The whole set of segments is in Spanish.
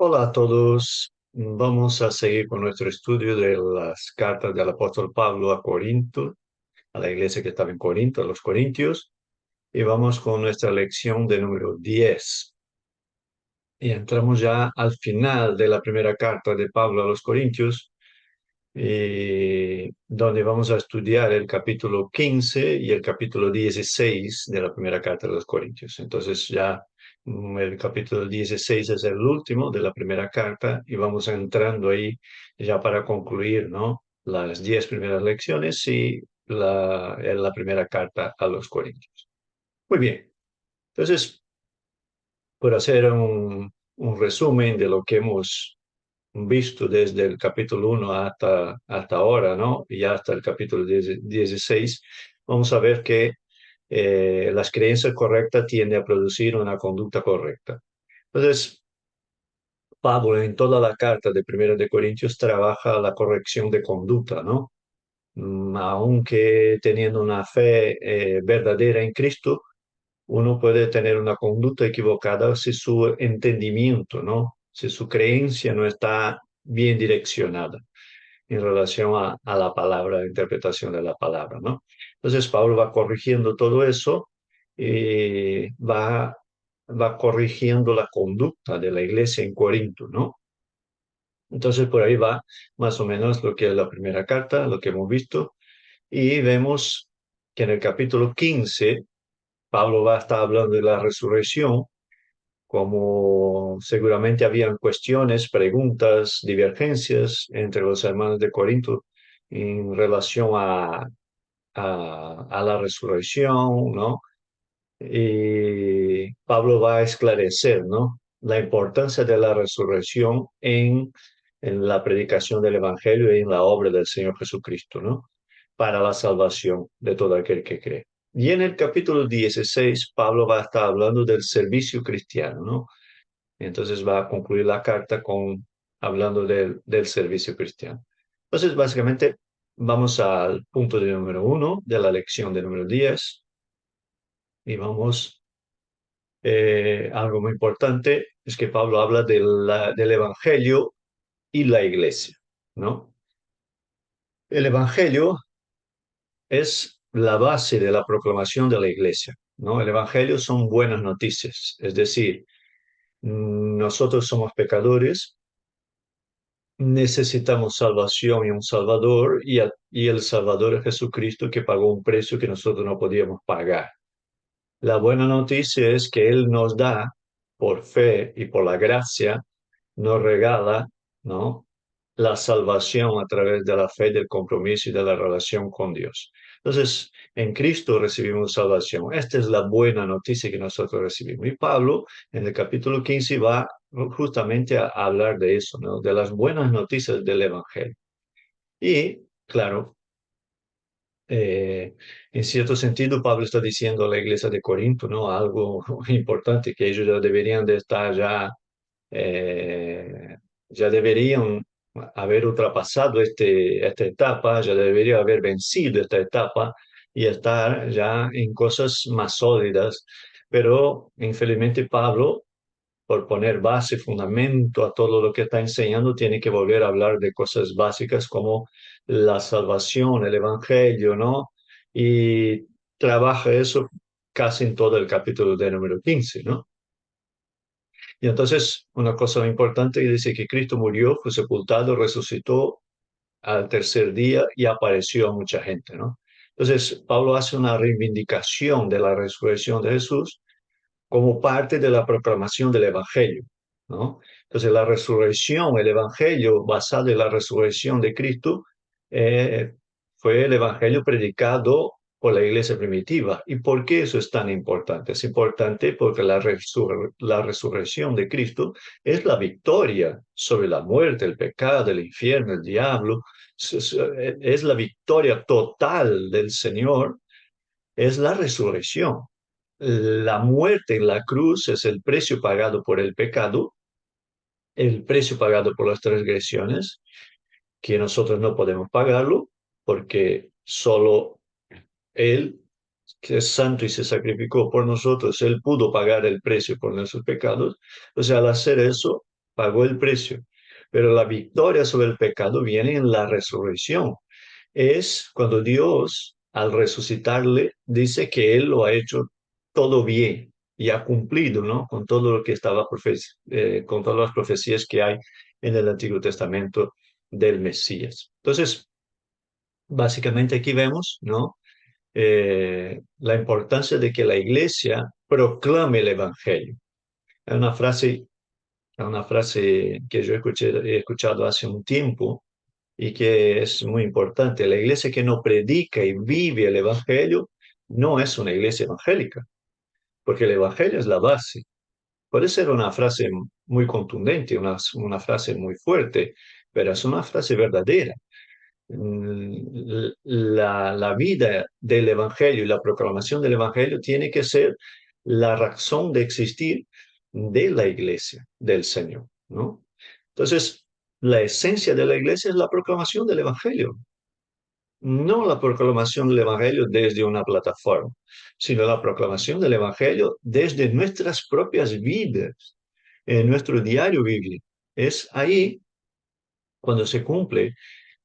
Hola a todos. Vamos a seguir con nuestro estudio de las cartas del apóstol Pablo a Corinto, a la iglesia que estaba en Corinto, a los Corintios, y vamos con nuestra lección de número 10. Y entramos ya al final de la primera carta de Pablo a los Corintios, donde vamos a estudiar el capítulo 15 y el capítulo 16 de la primera carta de los Corintios. Entonces ya el capítulo 16 es el último de la primera carta y vamos entrando ahí ya para concluir, ¿no? Las 10 primeras lecciones y la primera carta a los Corintios. Muy bien. Entonces, por hacer un resumen de lo que hemos visto desde el capítulo 1 hasta ahora, ¿no? Y hasta el capítulo 16, vamos a ver que las creencias correctas tienden a producir una conducta correcta. Entonces, Pablo en toda la carta de Primera de Corintios trabaja la corrección de conducta, ¿no? Aunque teniendo una fe verdadera en Cristo, uno puede tener una conducta equivocada si su entendimiento, ¿no? Si su creencia no está bien direccionada en relación a la palabra, la interpretación de la palabra, ¿no? Entonces Pablo va corrigiendo todo eso y va corrigiendo la conducta de la iglesia en Corinto, ¿no? Entonces por ahí va más o menos lo que es la primera carta, lo que hemos visto, y vemos que en el capítulo 15 Pablo va a estar hablando de la resurrección, como seguramente habían cuestiones, preguntas, divergencias entre los hermanos de Corinto en relación a la resurrección, ¿no? Y Pablo va a esclarecer, ¿no? La importancia de la resurrección en la predicación del Evangelio y en la obra del Señor Jesucristo, ¿no? Para la salvación de todo aquel que cree. Y en el capítulo 16, Pablo va a estar hablando del servicio cristiano, ¿no? Entonces va a concluir la carta hablando del servicio cristiano. Entonces, básicamente, vamos al punto de número 1 de la lección de número 10 y vamos, algo muy importante es que Pablo habla del Evangelio y la iglesia, ¿no? El Evangelio es la base de la proclamación de la iglesia, ¿no? El Evangelio son buenas noticias, es decir, nosotros somos pecadores, necesitamos salvación y un Salvador, y el Salvador es Jesucristo que pagó un precio que nosotros no podíamos pagar. La buena noticia es que Él nos da, por fe y por la gracia, nos regala, ¿no? La salvación a través de la fe, del compromiso y de la relación con Dios. Entonces, en Cristo recibimos salvación. Esta es la buena noticia que nosotros recibimos. Y Pablo, en el capítulo 15, va justamente a hablar de eso, ¿no? De las buenas noticias del Evangelio. Y, claro, en cierto sentido, Pablo está diciendo a la iglesia de Corinto, ¿no? Algo importante, que ellos ya deberían de estar eh, ya deberían haber ultrapasado esta etapa, ya deberían haber vencido esta etapa y estar ya en cosas más sólidas. Pero, infelizmente, Pablo, por poner base, fundamento a todo lo que está enseñando, tiene que volver a hablar de cosas básicas como la salvación, el evangelio, ¿no? Y trabaja eso casi en todo el capítulo de número 15, ¿no? Y entonces, una cosa importante dice que Cristo murió, fue sepultado, resucitó al tercer día y apareció a mucha gente, ¿no? Entonces, Pablo hace una reivindicación de la resurrección de Jesús como parte de la proclamación del Evangelio, ¿no? Entonces, la resurrección, el Evangelio basado en la resurrección de Cristo, eh, fue el Evangelio predicado por la iglesia primitiva. ¿Y por qué eso es tan importante? Es importante porque la resurrección de Cristo es la victoria sobre la muerte, el pecado, el infierno, el diablo. Es la victoria total del Señor, es la resurrección. La muerte en la cruz es el precio pagado por el pecado, el precio pagado por las transgresiones, que nosotros no podemos pagarlo, porque solo Él, que es santo y se sacrificó por nosotros, Él pudo pagar el precio por nuestros pecados. O sea, al hacer eso, pagó el precio. Pero la victoria sobre el pecado viene en la resurrección. Es cuando Dios, al resucitarle, dice que Él lo ha hecho todo bien y ha cumplido, ¿no? Con todo lo que estaba con todas las profecías que hay en el Antiguo Testamento del Mesías. Entonces, básicamente aquí vemos, ¿no? La importancia de que la iglesia proclame el Evangelio. Es una frase que yo he escuchado hace un tiempo y que es muy importante. La iglesia que no predica y vive el Evangelio no es una iglesia evangélica, porque el Evangelio es la base. Puede ser una frase muy contundente, una frase muy fuerte, pero es una frase verdadera. La vida del Evangelio y la proclamación del Evangelio tiene que ser la razón de existir de la iglesia del Señor, ¿no? Entonces, la esencia de la iglesia es la proclamación del Evangelio, no la proclamación del Evangelio desde una plataforma, sino la proclamación del Evangelio desde nuestras propias vidas, en nuestro diario vivir. Es ahí cuando se cumple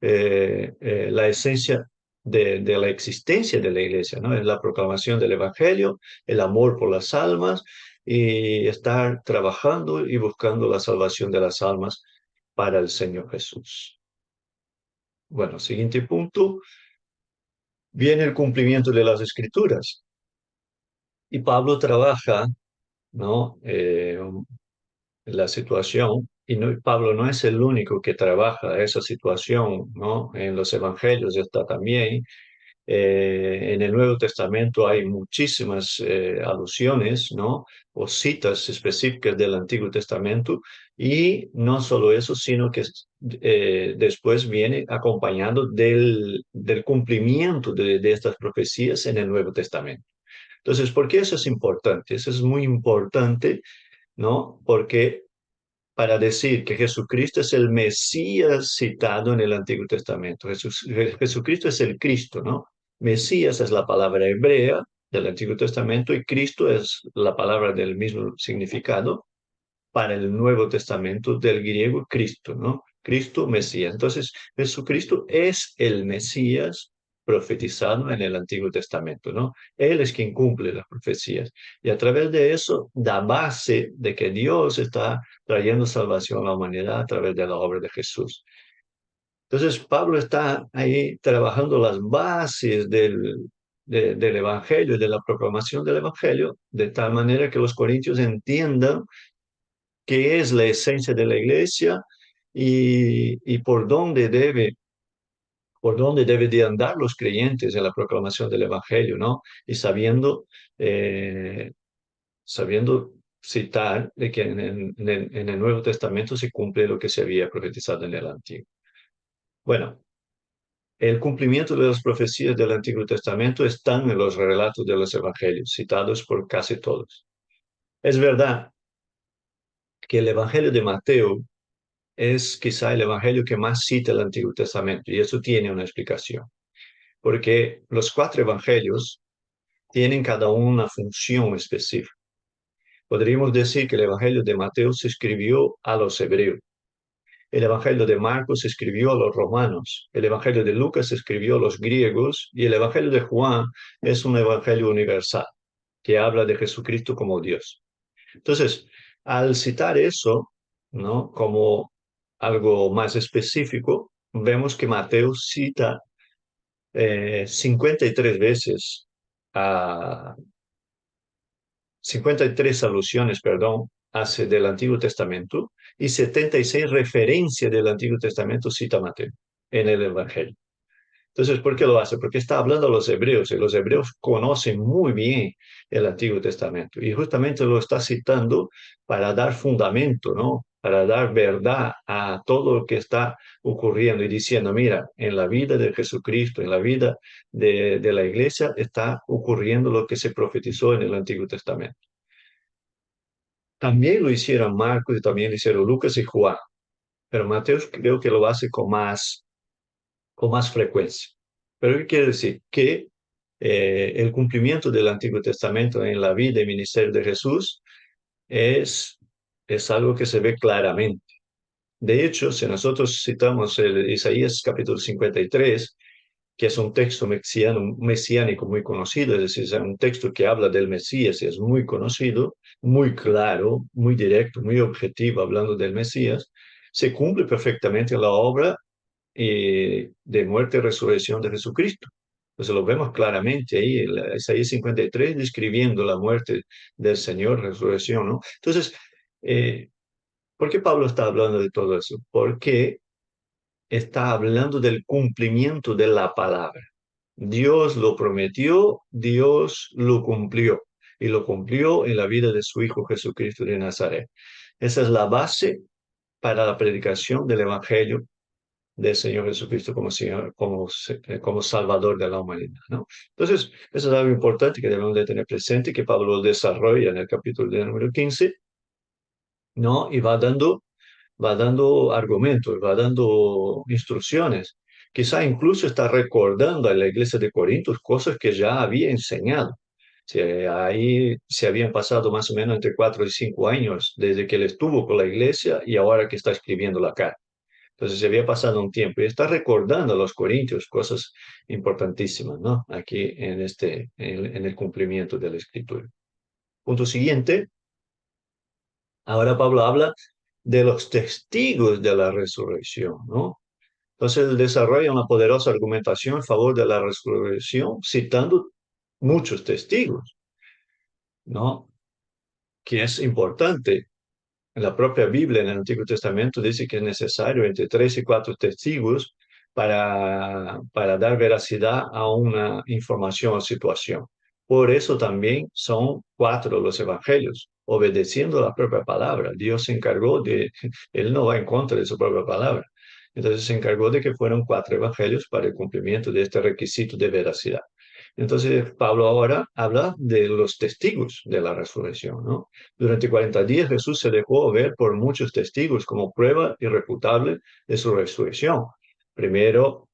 la esencia de la existencia de la iglesia, ¿no? Es la proclamación del Evangelio, el amor por las almas y estar trabajando y buscando la salvación de las almas para el Señor Jesús. Bueno, siguiente punto, viene el cumplimiento de las Escrituras. Y Pablo trabaja, ¿no? La situación, y Pablo no es el único que trabaja esa situación, ¿no? En los evangelios está también. En el Nuevo Testamento hay muchísimas alusiones, ¿no? O citas específicas del Antiguo Testamento, y no solo eso, sino que después viene acompañado del cumplimiento de estas profecías en el Nuevo Testamento. Entonces, ¿por qué eso es importante? Eso es muy importante, ¿no? Porque para decir que Jesucristo es el Mesías citado en el Antiguo Testamento. Jesucristo es el Cristo, ¿no? Mesías es la palabra hebrea del Antiguo Testamento y Cristo es la palabra del mismo significado para el Nuevo Testamento del griego Cristo, ¿no? Cristo, Mesías. Entonces, Jesucristo es el Mesías profetizado en el Antiguo Testamento, ¿no? Él es quien cumple las profecías. Y a través de eso da base de que Dios está trayendo salvación a la humanidad a través de la obra de Jesús. Entonces, Pablo está ahí trabajando las bases del Evangelio y de la proclamación del Evangelio, de tal manera que los corintios entiendan qué es la esencia de la iglesia y por dónde debe de andar los creyentes en la proclamación del Evangelio, ¿no? Y sabiendo citar de que en el Nuevo Testamento se cumple lo que se había profetizado en el Antiguo. Bueno, el cumplimiento de las profecías del Antiguo Testamento están en los relatos de los Evangelios, citados por casi todos. Es verdad que el Evangelio de Mateo es quizá el evangelio que más cita el Antiguo Testamento, y eso tiene una explicación, porque los cuatro evangelios tienen cada uno una función específica. Podríamos decir que el evangelio de Mateo se escribió a los hebreos, el evangelio de Marcos se escribió a los romanos, el evangelio de Lucas se escribió a los griegos, y el evangelio de Juan es un evangelio universal que habla de Jesucristo como Dios. Entonces, al citar eso, ¿no? Como algo más específico, vemos que Mateo cita 53 veces, a 53 alusiones, perdón, hace del Antiguo Testamento y 76 referencias del Antiguo Testamento cita Mateo en el Evangelio. Entonces, ¿por qué lo hace? Porque está hablando a los hebreos y los hebreos conocen muy bien el Antiguo Testamento y justamente lo está citando para dar fundamento, ¿no? Para dar verdad a todo lo que está ocurriendo y diciendo, mira, en la vida de Jesucristo, en la vida de la iglesia, está ocurriendo lo que se profetizó en el Antiguo Testamento. También lo hicieron Marcos y también lo hicieron Lucas y Juan, pero Mateo creo que lo hace con más frecuencia. Pero ¿qué quiere decir? Que el cumplimiento del Antiguo Testamento en la vida y ministerio de Jesús es es algo que se ve claramente. De hecho, si nosotros citamos el Isaías capítulo 53, que es un texto mesiánico muy conocido, es decir, es un texto que habla del Mesías y es muy conocido, muy claro, muy directo, muy objetivo, hablando del Mesías, se cumple perfectamente la obra de muerte y resurrección de Jesucristo. Entonces lo vemos claramente ahí, en Isaías 53, describiendo la muerte del Señor, resurrección, ¿no? Entonces, eh, ¿por qué Pablo está hablando de todo eso? Porque está hablando del cumplimiento de la palabra. Dios lo prometió, Dios lo cumplió y lo cumplió en la vida de su Hijo Jesucristo de Nazaret. Esa es la base para la predicación del Evangelio del Señor Jesucristo como, Señor, como Salvador de la humanidad, ¿no? Entonces, eso es algo importante que debemos de tener presente, que Pablo desarrolla en el capítulo de número 15, ¿no? Y va dando argumentos, va dando instrucciones. Quizá incluso está recordando a la iglesia de Corintios cosas que ya había enseñado. Si ahí se habían pasado más o menos entre 4 y 5 años desde que él estuvo con la iglesia y ahora que está escribiendo la carta. Entonces se había pasado un tiempo y está recordando a los corintios cosas importantísimas, ¿no? Aquí en el cumplimiento de la escritura. Punto siguiente, ahora Pablo habla de los testigos de la resurrección, ¿no? Entonces él desarrolla una poderosa argumentación en favor de la resurrección, citando muchos testigos, ¿no? Que es importante. La propia Biblia en el Antiguo Testamento dice que es necesario entre 3 y 4 testigos para dar veracidad a una información o situación. Por eso también son 4 los evangelios, obedeciendo la propia palabra. Dios se encargó Él no va en contra de su propia palabra. Entonces se encargó de que fueran 4 evangelios para el cumplimiento de este requisito de veracidad. Entonces Pablo ahora habla de los testigos de la resurrección, ¿no? Durante 40 días Jesús se dejó ver por muchos testigos como prueba irrefutable de su resurrección. Primero,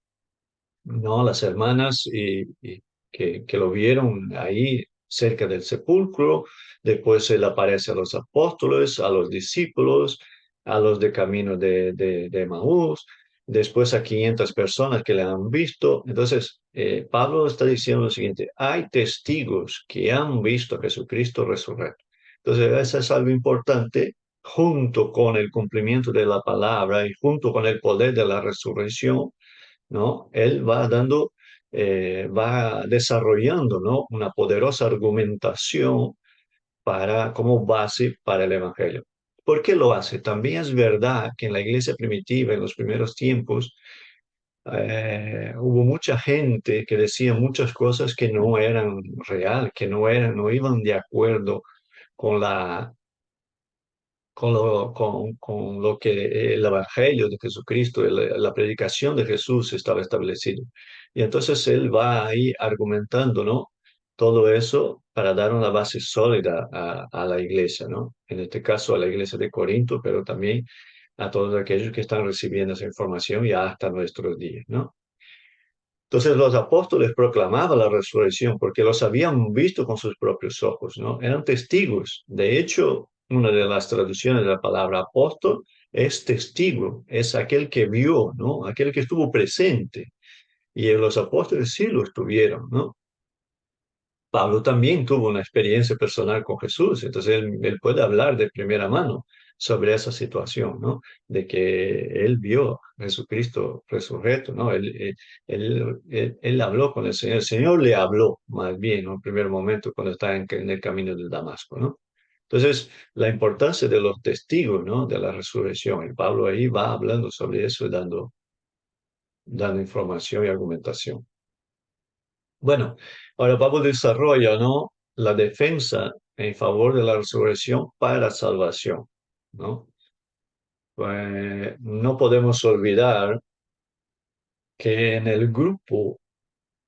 no, las hermanas que lo vieron ahí cerca del sepulcro, después él aparece a los apóstoles, a los discípulos, a los de camino de Emaús, después a 500 personas que le han visto. Entonces, Pablo está diciendo lo siguiente, hay testigos que han visto a Jesucristo resurrecto. Entonces, eso es algo importante junto con el cumplimiento de la palabra y junto con el poder de la resurrección, ¿no? Él va va desarrollando, ¿no? Una poderosa argumentación como base para el Evangelio. ¿Por qué lo hace? También es verdad que en la iglesia primitiva, en los primeros tiempos, hubo mucha gente que decía muchas cosas que no eran real, que no iban de acuerdo con con lo que el Evangelio de Jesucristo, la predicación de Jesús estaba establecido. Y entonces él va ahí argumentando, ¿no? Todo eso para dar una base sólida a la iglesia, ¿no? En este caso a la iglesia de Corinto, pero también a todos aquellos que están recibiendo esa información ya hasta nuestros días, ¿no? Entonces los apóstoles proclamaban la resurrección porque los habían visto con sus propios ojos, ¿no? Eran testigos. De hecho, una de las traducciones de la palabra apóstol es testigo, es aquel que vio, ¿no? Aquel que estuvo presente. Y los apóstoles sí lo estuvieron, ¿no? Pablo también tuvo una experiencia personal con Jesús, entonces él puede hablar de primera mano sobre esa situación, ¿no? De que él vio a Jesucristo resurrecto, ¿no? Él habló con el Señor le habló más bien, ¿no? En primer momento cuando está en el camino de Damasco, ¿no? Entonces, la importancia de los testigos, ¿no? De la resurrección. Y Pablo ahí va hablando sobre eso y dando información y argumentación. Bueno, ahora Pablo desarrolla, ¿no? La defensa en favor de la resurrección para salvación, ¿no? No podemos olvidar que en el grupo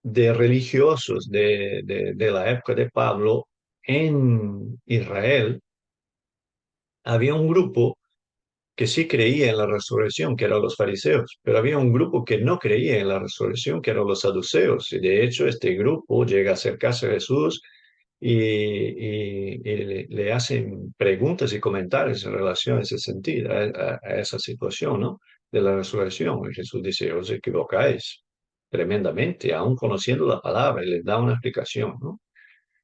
de religiosos de la época de Pablo en Israel, había un grupo que sí creía en la resurrección, que eran los fariseos, pero había un grupo que no creía en la resurrección, que eran los saduceos. Y de hecho, este grupo llega a acercarse a Jesús y le hacen preguntas y comentarios en relación a ese sentido, a esa situación, ¿no? De la resurrección. Y Jesús dice, os equivocáis tremendamente, aún conociendo la palabra, y les da una explicación, ¿no?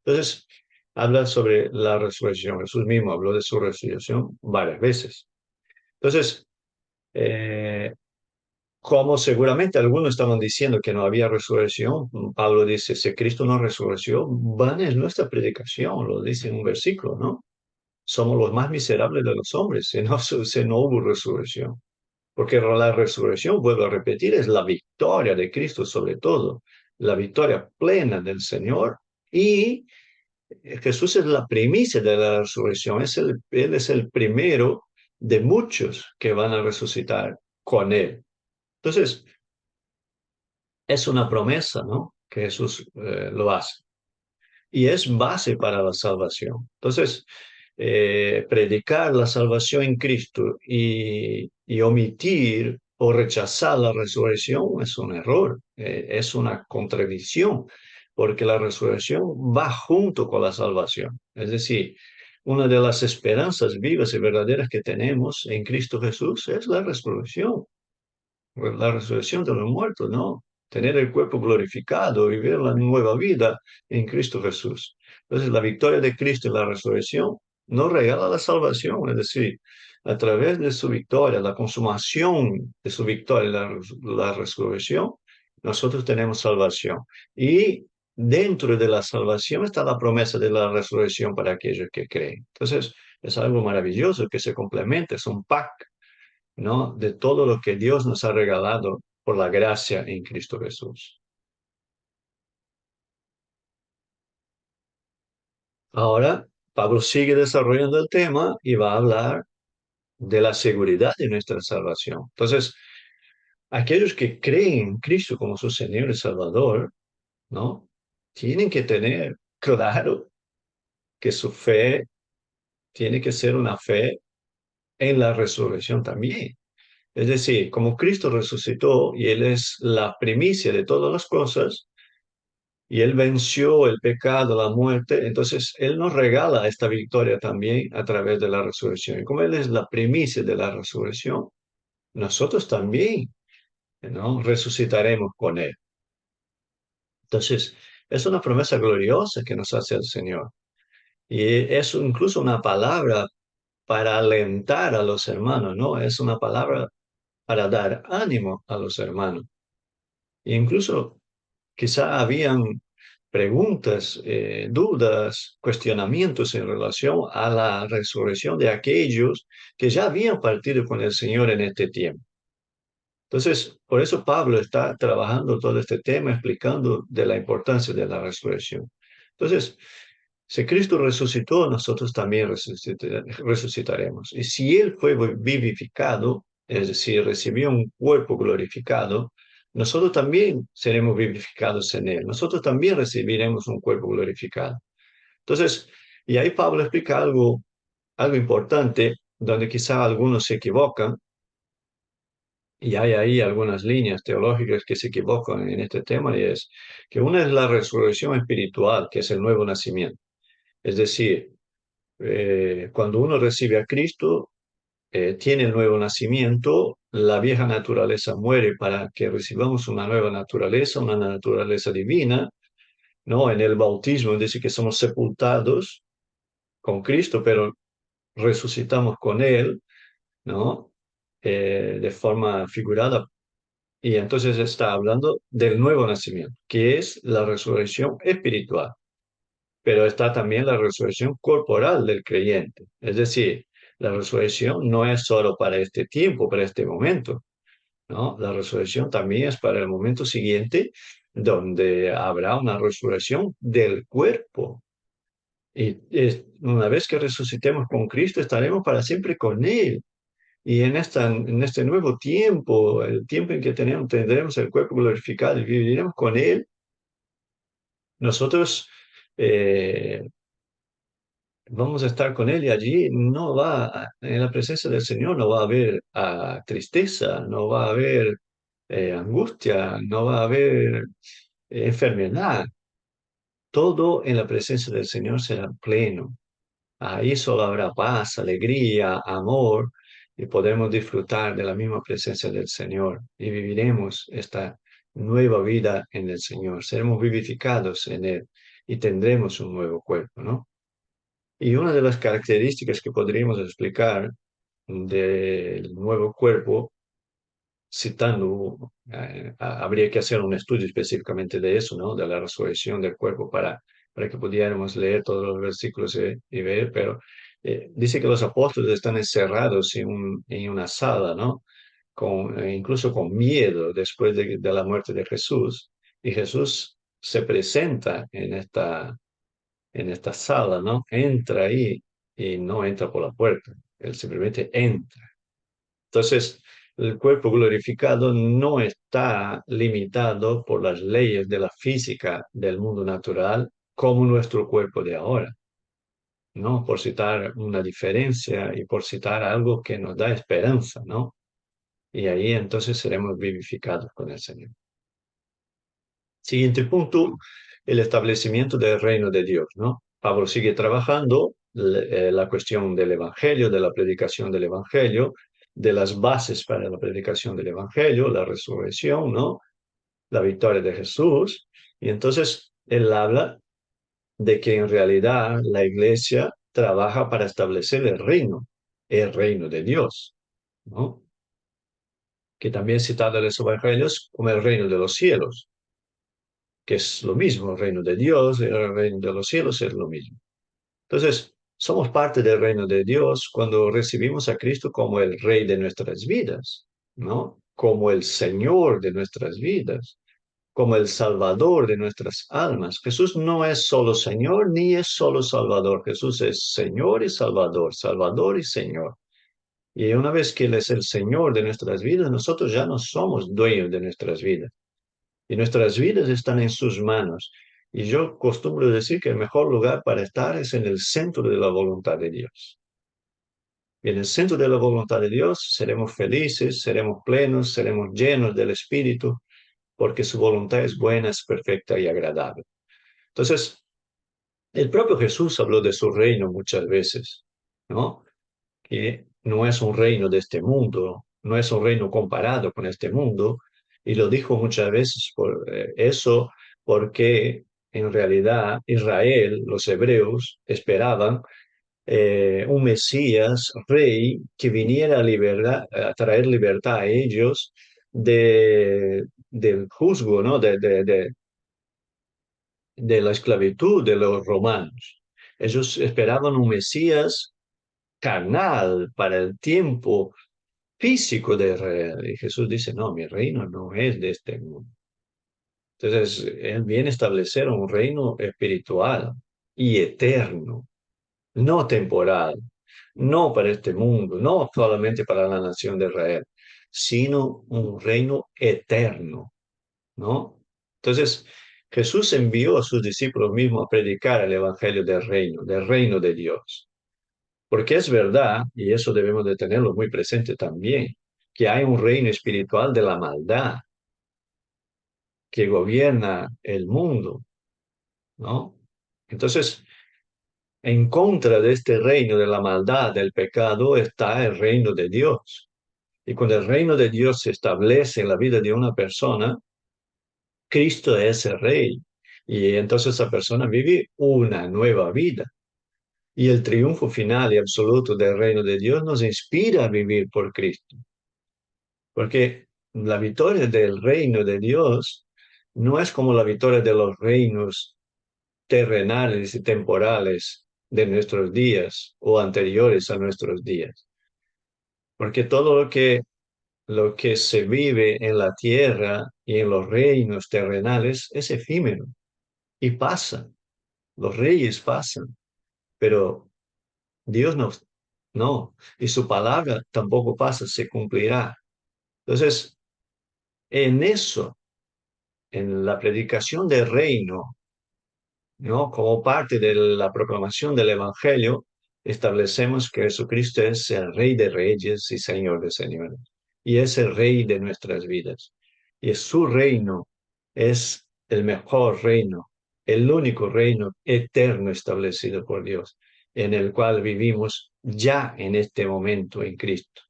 Entonces, habla sobre la resurrección. Jesús mismo habló de su resurrección varias veces. Entonces, eh, como seguramente algunos estaban diciendo que no había resurrección, Pablo dice, si Cristo no resureció, vana es nuestra predicación, lo dice en un versículo, ¿no? Somos los más miserables de los hombres si no hubo resurrección. Porque la resurrección, vuelvo a repetir, es la victoria de Cristo sobre todo, la victoria plena del Señor y Jesús es la primicia de la resurrección, Él es el primero de muchos que van a resucitar con Él. Entonces, es una promesa, ¿no? Que Jesús lo hace. Y es base para la salvación. Entonces, predicar la salvación en Cristo y omitir o rechazar la resurrección es un error, es una contradicción, porque la resurrección va junto con la salvación. Es decir, una de las esperanzas vivas y verdaderas que tenemos en Cristo Jesús es la resurrección de los muertos, ¿no? Tener el cuerpo glorificado, vivir la nueva vida en Cristo Jesús. Entonces, la victoria de Cristo en la resurrección nos regala la salvación, es decir, a través de su victoria, la consumación de su victoria, la resurrección, nosotros tenemos salvación. Y dentro de la salvación está la promesa de la resurrección para aquellos que creen. Entonces, es algo maravilloso que se complementa, es un pack, ¿no? De todo lo que Dios nos ha regalado por la gracia en Cristo Jesús. Ahora, Pablo sigue desarrollando el tema y va a hablar de la seguridad de nuestra salvación. Entonces, aquellos que creen en Cristo como su Señor y Salvador, ¿no? Tienen que tener claro que su fe tiene que ser una fe en la resurrección también. Es decir, como Cristo resucitó y Él es la primicia de todas las cosas, y Él venció el pecado, la muerte, entonces Él nos regala esta victoria también a través de la resurrección. Y como Él es la primicia de la resurrección, nosotros también, ¿no? Resucitaremos con Él. Entonces, es una promesa gloriosa que nos hace el Señor. Y es incluso una palabra para alentar a los hermanos, ¿no? Es una palabra para dar ánimo a los hermanos. E incluso quizá habían preguntas, dudas, cuestionamientos en relación a la resurrección de aquellos que ya habían partido con el Señor en este tiempo. Entonces, por eso Pablo está trabajando todo este tema, explicando de la importancia de la resurrección. Entonces, si Cristo resucitó, nosotros también resucitaremos. Y si Él fue vivificado, es decir, recibió un cuerpo glorificado, nosotros también seremos vivificados en Él. Nosotros también recibiremos un cuerpo glorificado. Entonces, y ahí Pablo explica algo importante, donde quizá algunos se equivocan, y hay ahí algunas líneas teológicas que se equivocan en este tema, y es que una es la resurrección espiritual, que es el nuevo nacimiento. Es decir, cuando uno recibe a Cristo, tiene el nuevo nacimiento, la vieja naturaleza muere para que recibamos una nueva naturaleza, una naturaleza divina, ¿no? En el bautismo dice que somos sepultados con Cristo, pero resucitamos con Él, ¿no? De forma figurada. Y entonces está hablando del nuevo nacimiento, que es la resurrección espiritual, pero está también la resurrección corporal del creyente. Es decir, la resurrección no es solo para este tiempo, para este momento, ¿no? La resurrección también es para el momento siguiente, donde habrá una resurrección del cuerpo. Y una vez que resucitemos con Cristo, estaremos para siempre con Él. Y en este nuevo tiempo, el tiempo en que tendremos el cuerpo glorificado y viviremos con Él, nosotros vamos a estar con Él y allí en la presencia del Señor no va a haber tristeza, no va a haber angustia, no va a haber enfermedad. todo en la presencia del Señor será pleno. Ahí solo habrá paz, alegría, amor, y podremos disfrutar de la misma presencia del Señor y viviremos esta nueva vida en el Señor. Seremos vivificados en Él y tendremos un nuevo cuerpo, ¿no? Y una de las características que podríamos explicar del nuevo cuerpo, citando, habría que hacer un estudio específicamente de eso, ¿no? De la resurrección del cuerpo para que pudiéramos leer todos los versículos y ver, pero dice que los apóstoles están encerrados en una sala, ¿no? Incluso con miedo después de la muerte de Jesús, y Jesús se presenta en esta sala, ¿no? Entra ahí y no entra por la puerta, él simplemente entra. Entonces, el cuerpo glorificado no está limitado por las leyes de la física del mundo natural como nuestro cuerpo de ahora, ¿no? Por citar una diferencia y por citar algo que nos da esperanza, ¿no? Y ahí entonces seremos vivificados con el Señor. Siguiente punto, el establecimiento del reino de Dios, ¿no? Pablo sigue trabajando la cuestión del Evangelio, de la predicación del Evangelio, de las bases para la predicación del Evangelio, la resurrección, ¿no? La victoria de Jesús. Y entonces él habla de que en realidad la iglesia trabaja para establecer el reino de Dios, ¿no? Que también citado en los Evangelios como el reino de los cielos, que es lo mismo, el reino de Dios, el reino de los cielos es lo mismo. Entonces, somos parte del reino de Dios cuando recibimos a Cristo como el Rey de nuestras vidas, ¿no? Como el Señor de nuestras vidas, como el Salvador de nuestras almas. Jesús no es solo Señor ni es solo Salvador. Jesús es Señor y Salvador, Salvador y Señor. Y una vez que Él es el Señor de nuestras vidas, nosotros ya no somos dueños de nuestras vidas y nuestras vidas están en sus manos. Y yo costumbro decir que el mejor lugar para estar es en el centro de la voluntad de Dios. Y en el centro de la voluntad de Dios seremos felices, seremos plenos, seremos llenos del Espíritu, porque su voluntad es buena, es perfecta y agradable. Entonces, el propio Jesús habló de su reino muchas veces, ¿no? Que no es un reino de este mundo, no es un reino comparado con este mundo, y lo dijo muchas veces por eso, porque en realidad Israel, los hebreos, esperaban un Mesías, rey, que viniera a traer libertad a ellos del juzgo, ¿no? De la esclavitud de los romanos. Ellos esperaban un Mesías carnal para el tiempo físico de Israel. Y Jesús dice, no, mi reino no es de este mundo. Entonces, Él viene a establecer un reino espiritual y eterno, no temporal, no para este mundo, no solamente para la nación de Israel, sino un reino eterno, ¿no? Entonces, Jesús envió a sus discípulos mismos a predicar el evangelio del reino de Dios. Porque es verdad, y eso debemos de tenerlo muy presente también, que hay un reino espiritual de la maldad que gobierna el mundo, ¿no? Entonces, en contra de este reino de la maldad, del pecado, está el reino de Dios. Y cuando el reino de Dios se establece en la vida de una persona, Cristo es el rey. Y entonces esa persona vive una nueva vida. Y el triunfo final y absoluto del reino de Dios nos inspira a vivir por Cristo. Porque la victoria del reino de Dios no es como la victoria de los reinos terrenales y temporales de nuestros días o anteriores a nuestros días. Porque todo lo que se vive en la tierra y en los reinos terrenales es efímero y pasa. Los reyes pasan, pero Dios no. Y su palabra tampoco pasa, se cumplirá. Entonces, en eso, en la predicación del reino, ¿no? Como parte de la proclamación del Evangelio, establecemos que Jesucristo es el Rey de Reyes y Señor de Señores, y es el Rey de nuestras vidas. Y su reino es el mejor reino, el único reino eterno establecido por Dios, en el cual vivimos ya en este momento en Cristo.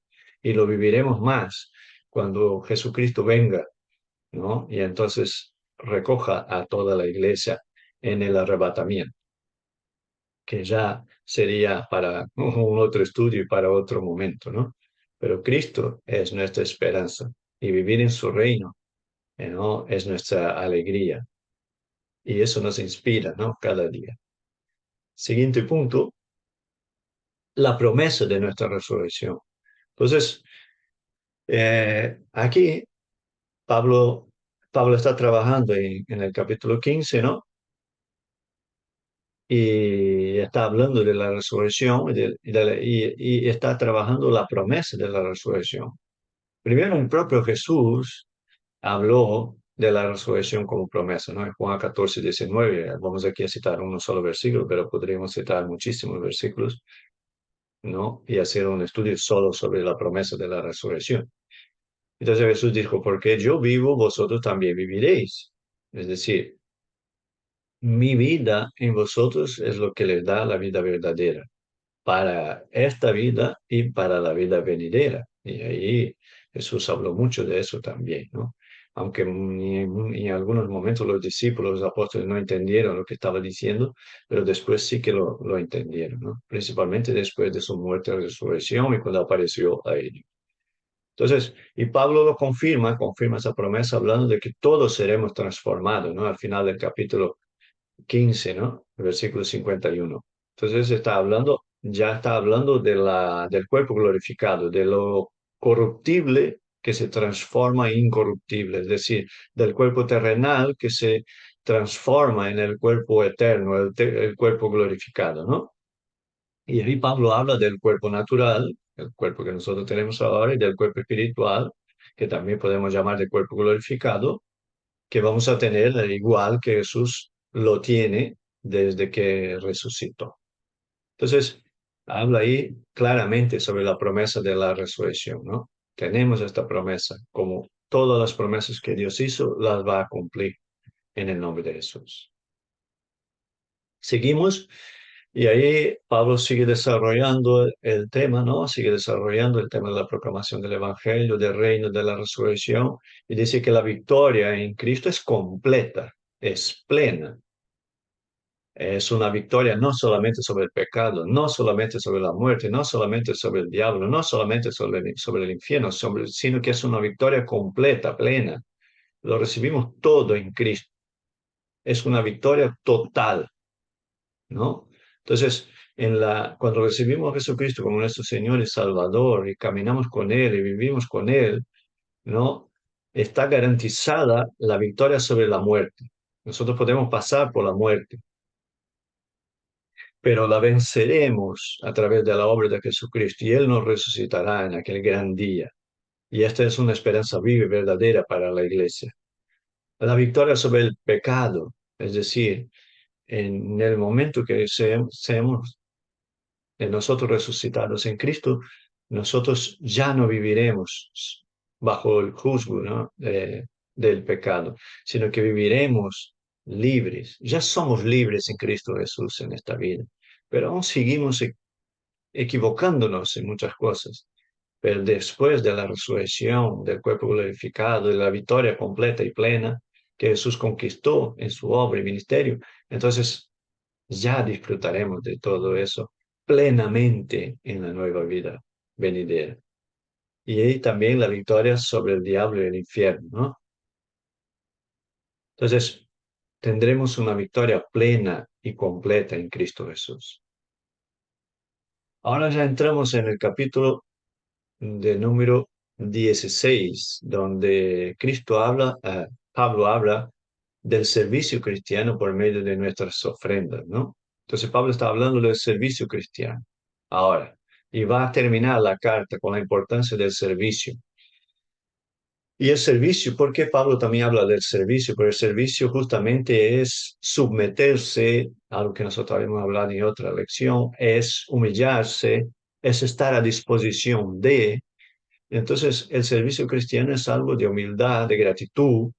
Y lo viviremos más cuando Jesucristo venga, ¿no? Y entonces recoja a toda la iglesia en el arrebatamiento, que ya sería para un otro estudio y para otro momento, ¿no? Pero Cristo es nuestra esperanza y vivir en su reino, ¿no? Es nuestra alegría y eso nos inspira, ¿no? Cada día. Siguiente punto, la promesa de nuestra resurrección. Entonces, aquí Pablo, Pablo está trabajando en el capítulo 15, ¿no? Y está hablando de la resurrección y está trabajando la promesa de la resurrección. Primero, el propio Jesús habló de la resurrección como promesa, ¿no? En Juan 14, 19, vamos aquí a citar uno solo versículo, pero podríamos citar muchísimos versículos, ¿no? Y hacer un estudio solo sobre la promesa de la resurrección. Entonces Jesús dijo, porque yo vivo, vosotros también viviréis. Es decir, mi vida en vosotros es lo que les da la vida verdadera, para esta vida y para la vida venidera. Y ahí Jesús habló mucho de eso también, ¿no? Aunque en algunos momentos los discípulos, los apóstoles no entendieron lo que estaba diciendo, pero después sí que lo entendieron, ¿no? Principalmente después de su muerte y resurrección y cuando apareció a ellos. Entonces, y Pablo lo confirma, confirma esa promesa hablando de que todos seremos transformados, ¿no? Al final del capítulo 15, ¿no? El versículo 51. Entonces está hablando, ya está hablando de del cuerpo glorificado, de lo corruptible que se transforma en incorruptible, es decir, del cuerpo terrenal que se transforma en el cuerpo eterno, el cuerpo glorificado, ¿no? Y ahí Pablo habla del cuerpo natural, el cuerpo que nosotros tenemos ahora, y del cuerpo espiritual, que también podemos llamar de cuerpo glorificado, que vamos a tener igual que Jesús lo tiene desde que resucitó. Entonces, habla ahí claramente sobre la promesa de la resurrección, ¿no? Tenemos esta promesa, como todas las promesas que Dios hizo, las va a cumplir en el nombre de Jesús. Seguimos y ahí Pablo sigue desarrollando el tema, ¿no? Sigue desarrollando el tema de la proclamación del Evangelio, del reino, de la resurrección, y dice que la victoria en Cristo es completa, es plena. Es una victoria no solamente sobre el pecado, no solamente sobre la muerte, no solamente sobre el diablo, no solamente sobre el infierno, sino que es una victoria completa, plena. Lo recibimos todo en Cristo. Es una victoria total, ¿no? Entonces, cuando recibimos a Jesucristo como nuestro Señor y Salvador y caminamos con Él y vivimos con Él, ¿no? Está garantizada la victoria sobre la muerte. Nosotros podemos pasar por la muerte, pero la venceremos a través de la obra de Jesucristo y Él nos resucitará en aquel gran día. Y esta es una esperanza viva y verdadera para la iglesia. La victoria sobre el pecado, es decir, en el momento que seamos nosotros resucitados en Cristo, nosotros ya no viviremos bajo el juzgo, ¿no? Del pecado, sino que viviremos libres. Ya somos libres en Cristo Jesús en esta vida, pero aún seguimos equivocándonos en muchas cosas. Pero después de la resurrección, del cuerpo glorificado, de la victoria completa y plena que Jesús conquistó en su obra y ministerio, entonces ya disfrutaremos de todo eso plenamente en la nueva vida venidera. Y ahí también la victoria sobre el diablo y el infierno, ¿no? Entonces, tendremos una victoria plena y completa en Cristo Jesús. Ahora ya entramos en el capítulo de número 16, donde Pablo habla del servicio cristiano por medio de nuestras ofrendas, ¿no? Entonces Pablo está hablando del servicio cristiano ahora y va a terminar la carta con la importancia del servicio. Y el servicio, ¿por qué Pablo también habla del servicio? Porque el servicio justamente es someterse a lo que nosotros habíamos hablado en otra lección, es humillarse, es estar a disposición de. Entonces, el servicio cristiano es algo de humildad, de gratitud,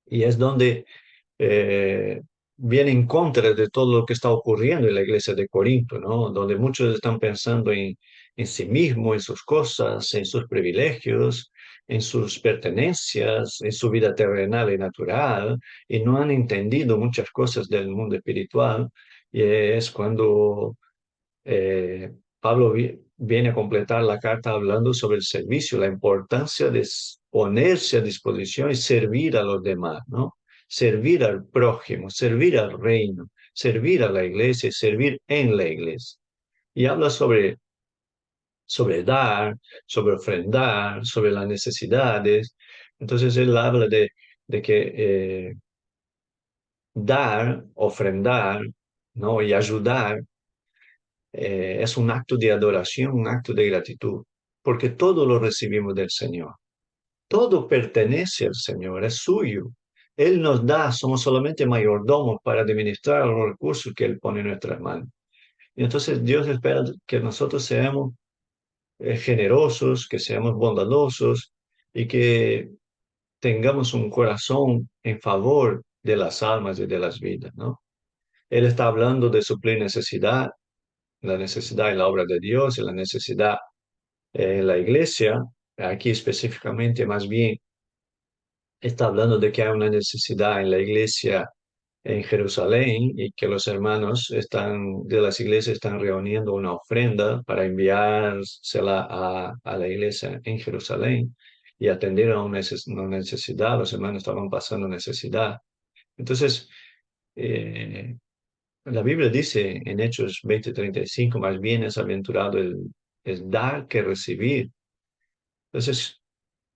y es donde eh, viene en contra de todo lo que está ocurriendo en la iglesia de Corinto, ¿no? Donde muchos están pensando en sí mismos, en sus cosas, en sus privilegios, en sus pertenencias, en su vida terrenal y natural, y no han entendido muchas cosas del mundo espiritual. Y es cuando Pablo viene a completar la carta hablando sobre el servicio, la importancia de ponerse a disposición y servir a los demás, ¿no? Servir al prójimo, servir al reino, servir a la iglesia, servir en la iglesia. Y habla sobre dar, sobre ofrendar, sobre las necesidades. Entonces él habla de que dar, ofrendar, ¿no? Y ayudar es un acto de adoración, un acto de gratitud, porque todo lo recibimos del Señor. Todo pertenece al Señor, es suyo. Él nos da, somos solamente mayordomos para administrar los recursos que Él pone en nuestras manos. Y entonces Dios espera que nosotros seamos generosos, que seamos bondadosos y que tengamos un corazón en favor de las almas y de las vidas, ¿no? Él está hablando de suplir necesidad, la necesidad en la obra de Dios y la necesidad en la iglesia. Aquí específicamente más bien está hablando de que hay una necesidad en la iglesia en Jerusalén y que los hermanos de las iglesias están reuniendo una ofrenda para enviársela a la iglesia en Jerusalén y atender a una necesidad. Los hermanos estaban pasando necesidad. Entonces, eh, la Biblia dice en Hechos 20:35, más bien es aventurado el dar que recibir. Entonces,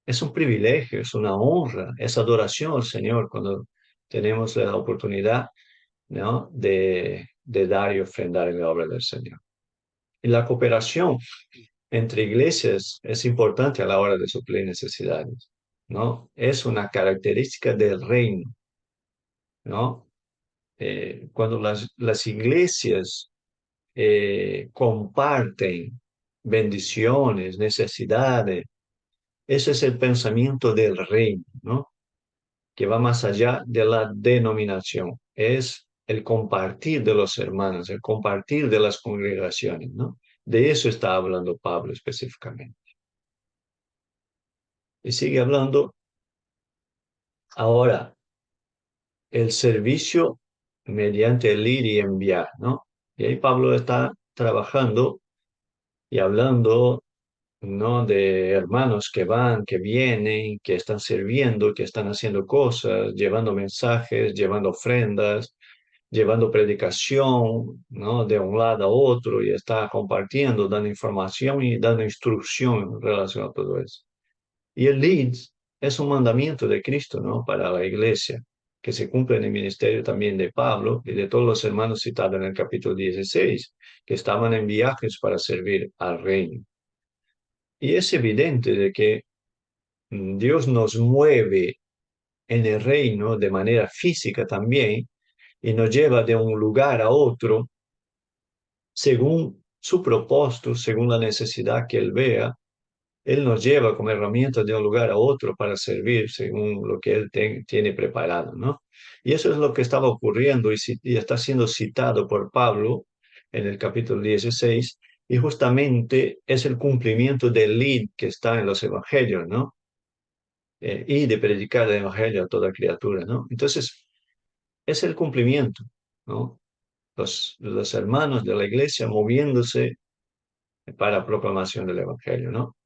es un privilegio, es una honra, es adoración al Señor cuando tenemos la oportunidad, ¿no? de dar y ofrendar en la obra del Señor. Y la cooperación entre iglesias es importante a la hora de suplir necesidades, ¿no? Es una característica del reino, ¿no? Cuando las iglesias comparten bendiciones, necesidades, ese es el pensamiento del reino, ¿no? Que va más allá de la denominación. Es el compartir de los hermanos, el compartir de las congregaciones, ¿no? De eso está hablando Pablo específicamente. Y sigue hablando ahora el servicio mediante el ir y enviar, ¿no? Y ahí Pablo está trabajando y hablando, ¿no? De hermanos que van, que vienen, que están sirviendo, que están haciendo cosas, llevando mensajes, llevando ofrendas, llevando predicación, ¿no? De un lado a otro y está compartiendo, dando información y dando instrucción en relación a todo eso. Y el lead es un mandamiento de Cristo, ¿no? Para la iglesia, que se cumple en el ministerio también de Pablo y de todos los hermanos citados en el capítulo 16, que estaban en viajes para servir al reino. Y es evidente de que Dios nos mueve en el reino de manera física también y nos lleva de un lugar a otro según su propósito, según la necesidad que Él vea. Él nos lleva como herramienta de un lugar a otro para servir según lo que Él tiene preparado, ¿no? Y eso es lo que estaba ocurriendo y está siendo citado por Pablo en el capítulo 16 y justamente es el cumplimiento del lead que está en los evangelios, ¿no? Y de predicar el evangelio a toda criatura, ¿no? Entonces, es el cumplimiento, ¿no? Los hermanos de la iglesia moviéndose para proclamación del evangelio, ¿no?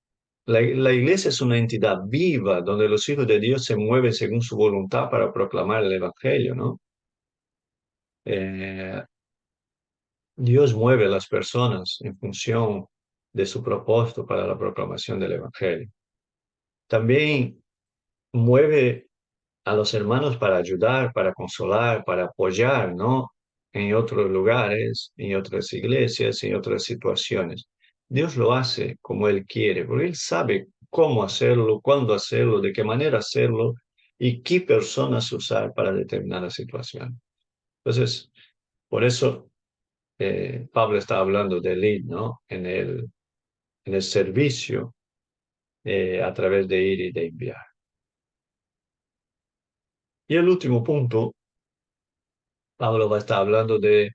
La iglesia es una entidad viva donde los hijos de Dios se mueven según su voluntad para proclamar el evangelio, ¿no? Eh, Dios mueve a las personas en función de su propósito para la proclamación del evangelio. También mueve a los hermanos para ayudar, para consolar, para apoyar, ¿no? En otros lugares, en otras iglesias, en otras situaciones. Dios lo hace como Él quiere, porque Él sabe cómo hacerlo, cuándo hacerlo, de qué manera hacerlo y qué personas usar para determinada situación. Entonces, por eso Pablo está hablando del lead, ¿no? En el servicio a través de ir y de enviar. Y el último punto Pablo va a estar hablando de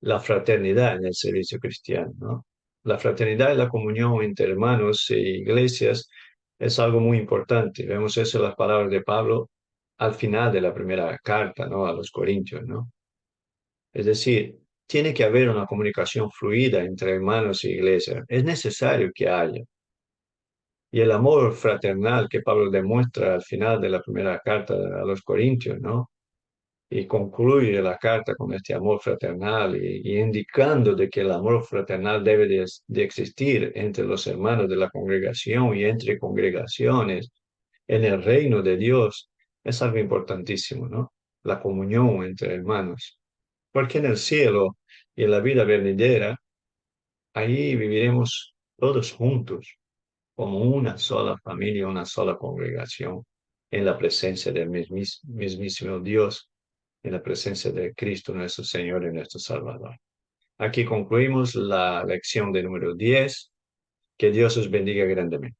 la fraternidad en el servicio cristiano, ¿no? La fraternidad y la comunión entre hermanos e iglesias es algo muy importante. Vemos eso en las palabras de Pablo al final de la primera carta, ¿no? A los Corintios, ¿no? Es decir, tiene que haber una comunicación fluida entre hermanos e iglesias. Es necesario que haya. Y el amor fraternal que Pablo demuestra al final de la primera carta a los Corintios, ¿no? Y concluye la carta con este amor fraternal y indicando de que el amor fraternal debe de existir entre los hermanos de la congregación y entre congregaciones en el reino de Dios, es algo importantísimo, ¿no? La comunión entre hermanos. Porque en el cielo y en la vida venidera, ahí viviremos todos juntos, como una sola familia, una sola congregación, en la presencia del mismísimo Dios, en la presencia de Cristo nuestro Señor y nuestro Salvador. Aquí concluimos la lección de número 10. Que Dios os bendiga grandemente.